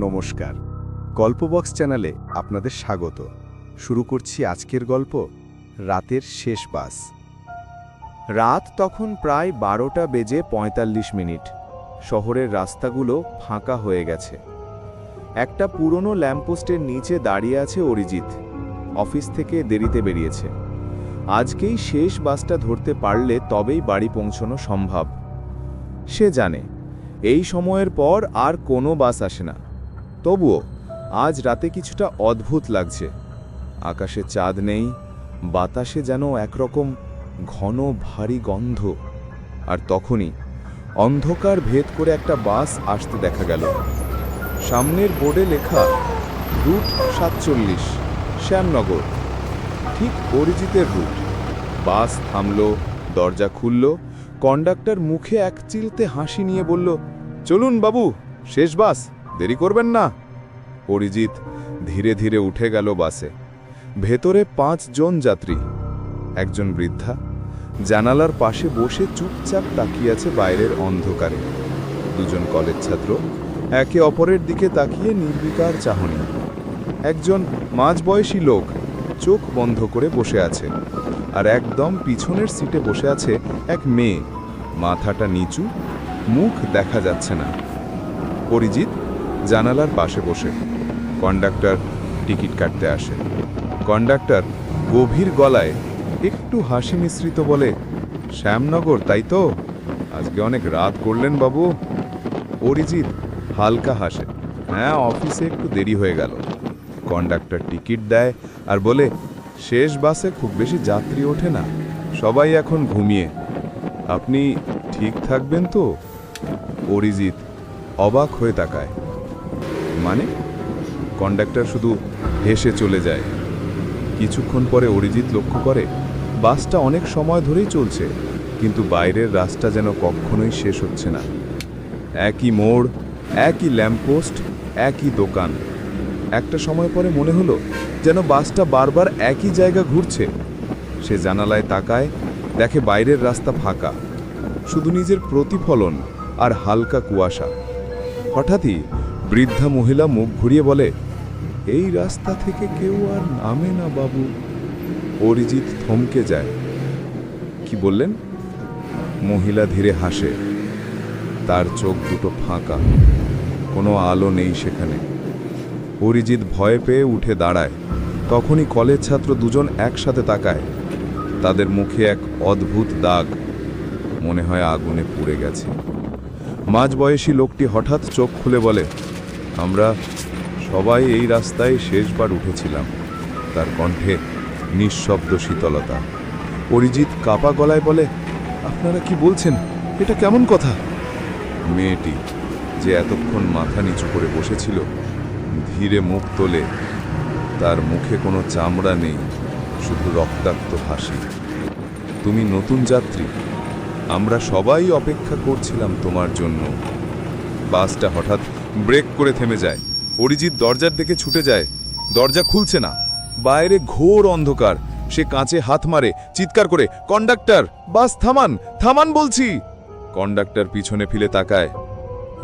নমস্কার, গল্পবক্স চ্যানেলে আপনাদের স্বাগত। শুরু করছি আজকের গল্প, রাতের শেষ বাস। রাত তখন প্রায় 12:45। শহরের রাস্তাগুলো ফাঁকা হয়ে গেছে। একটা পুরনো ল্যাম্পপোস্টের নিচে দাঁড়িয়ে আছে অরিজিৎ। অফিস থেকে দেরিতে বেরিয়েছে। আজকেই শেষ বাসটা ধরতে পারলে তবেই বাড়ি পৌঁছানো সম্ভব। সে জানে এই সময়ের পর আর কোনো বাস আসে না। তবুও আজ রাতে কিছুটা অদ্ভুত লাগছে। আকাশে চাঁদ নেই, বাতাসে যেন একরকম ঘন ভারী গন্ধ। আর তখনই অন্ধকার ভেদ করে একটা বাস আসতে দেখা গেল। সামনের বোর্ডে লেখা রুট 47, শ্যামনগর। ঠিক অরিজিতের রুট। বাস থামল, দরজা খুলল। কন্ডাক্টর মুখে এক চিলতে হাসি নিয়ে বলল, চলুন বাবু, শেষ বাস, দেরি করবেন না। অরিজিৎ ধীরে ধীরে উঠে গেল বাসে। ভেতরে 5 জন যাত্রী। একজন বৃদ্ধা জানালার পাশে বসে চুপচাপ তাকিয়ে আছে বাইরের অন্ধকারে। 2 জন কলেজ ছাত্র একে অপরের দিকে তাকিয়ে নির্বিকার চাহনি। একজন মাঝবয়সী লোক চোখ বন্ধ করে বসে আছে। আর একদম পিছনের সিটে বসে আছে এক মেয়ে, মাথাটা নিচু, মুখ দেখা যাচ্ছে না। অরিজিৎ জানালার পাশে বসে। কন্ডাক্টর টিকিট কাটতে আসে। কন্ডাক্টর গভীর গলায় একটু হাসি মিশ্রিত বলে, শ্যামনগর তাই তো? আজকে অনেক রাত করলেন বাবু। অরিজিৎ হালকা হাসে, হ্যাঁ, অফিসে একটু দেরি হয়ে গেল। কন্ডাক্টর টিকিট দেয় আর বলে, শেষ বাসে খুব বেশি যাত্রী ওঠে না, সবাই এখন ঘুমিয়ে। আপনি ঠিক থাকবেন তো? অরিজিৎ অবাক হয়ে তাকায়। মানে? কন্ডাক্টর শুধু হেসে চলে যায়। কিছুক্ষণ পরে অরিজিৎ লক্ষ্য করে বাসটা অনেক সময় ধরেই চলছে, কিন্তু বাইরের রাস্তা যেন কখনোই শেষ হচ্ছে না। একই মোড়, একই ল্যাম্পপোস্ট, একই দোকান। একটা সময় পরে মনে হলো যেন বাসটা বারবার একই জায়গা ঘুরছে। সে জানালায় তাকায়, দেখে বাইরের রাস্তা ফাঁকা, শুধু নিজের প্রতিফলন আর হালকা কুয়াশা। হঠাৎই বৃদ্ধা মহিলা মুখ ঘুরিয়ে বলে, এই রাস্তা থেকে কেউ আর নামে না বাবু। অরিজিৎ থমকে যায়। কি বললেন? মহিলা ধীরে হাসে। তার চোখ দুটো ফাঁকা, কোনো আলো নেই সেখানে। অরিজিৎ ভয় পেয়ে উঠে দাঁড়ায়। তখনই কলেজ ছাত্র 2 জন একসাথে তাকায়। তাদের মুখে এক অদ্ভুত দাগ, মনে হয় আগুনে পুড়ে গেছে। মাঝবয়সী লোকটি হঠাৎ চোখ খুলে বলে, আমরা সবাই এই রাস্তায় শেষবার উঠেছিলাম। তার কণ্ঠে নিঃশব্দ শীতলতা। অরিজিৎ কাপা গলায় বলে, আপনারা কি বলছেন? এটা কেমন কথা? মেয়েটি, যে এতক্ষণ মাথা নিচু করে বসেছিল, ধীরে মুখ তোলে। তার মুখে কোনো চামড়া নেই, শুধু রক্তাক্ত হাসি। তুমি নতুন যাত্রী, আমরা সবাই অপেক্ষা করছিলাম তোমার জন্য। বাসটা হঠাৎ ব্রেক করে থেমে যায়। অরিজিৎ দরজার দিকে ছুটে যায়। দরজা খুলছে না, বাইরে ঘোর অন্ধকার। সে কাঁচে হাত মারে, চিৎকার করে, কন্ডাক্টর, বাস থামান, থামান বলছি। কন্ডাক্টর পিছনে ফিরে তাকায়।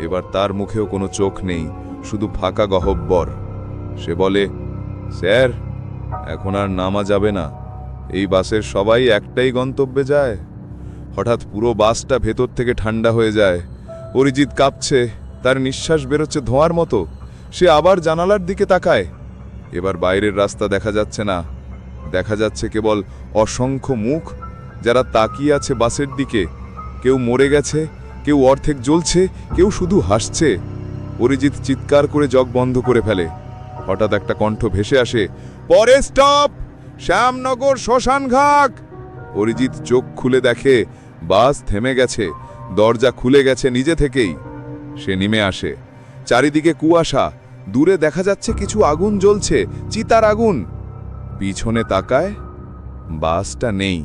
এবার তার মুখেও কোনো চোখ নেই, শুধু ফাঁকা গহ্বর। সে বলে, স্যার, এখন আর নামা যাবে না। এই বাসের সবাই একটাই গন্তব্যে যায়। হঠাৎ পুরো বাসটা ভেতর থেকে ঠান্ডা হয়ে যায়। অরিজিৎ কাঁপছে, তার নিঃশ্বাস বেরোচ্ছে ধোঁয়ার মতো। সে আবার জানালার দিকে তাকায়। এবার বাইরের রাস্তা দেখা যাচ্ছে না, দেখা যাচ্ছে কেবল অসংখ্য মুখ, যারা তাকিয়ে আছে বাসের দিকে। কেউ মরে গেছে, কেউ অর্ধেক জ্বলছে, কেউ শুধু হাসছে। অরিজিৎ চিৎকার করে জগ বন্ধ করে ফেলে। হঠাৎ একটা কণ্ঠ ভেসে আসে, পরে স্টপ, শ্যামনগর শ্মশানঘাট। অরিজিৎ চোখ খুলে দেখে বাস থেমে গেছে, দরজা খুলে গেছে নিজে থেকেই। সে নেমে আসে। চারিদিকে কুয়াশা, দূরে দেখা যাচ্ছে কিছু আগুন জ্বলছে, চিতার আগুন। পিছনে তাকায়, বাসটা নেই।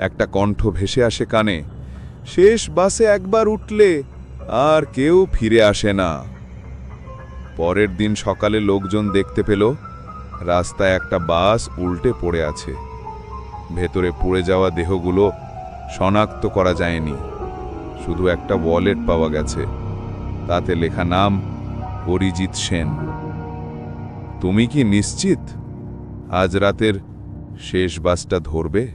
একটা কণ্ঠ ভেসে আসে কানে, শেষ বাসে একবার উঠলে আর কেউ ফিরে আসে না। পরের দিন সকালে লোকজন দেখতে পেল রাস্তায় একটা বাস উল্টে পড়ে আছে। ভেতরে পুড়ে যাওয়া দেহগুলো শনাক্ত করা যায়নি, শুধু একটা ওয়ালেট পাওয়া গেছে। তাতে লেখা নাম অরিজিৎ সেন। তুমি কি নিশ্চিত আজ রাতের শেষ বাসটা ধরবে?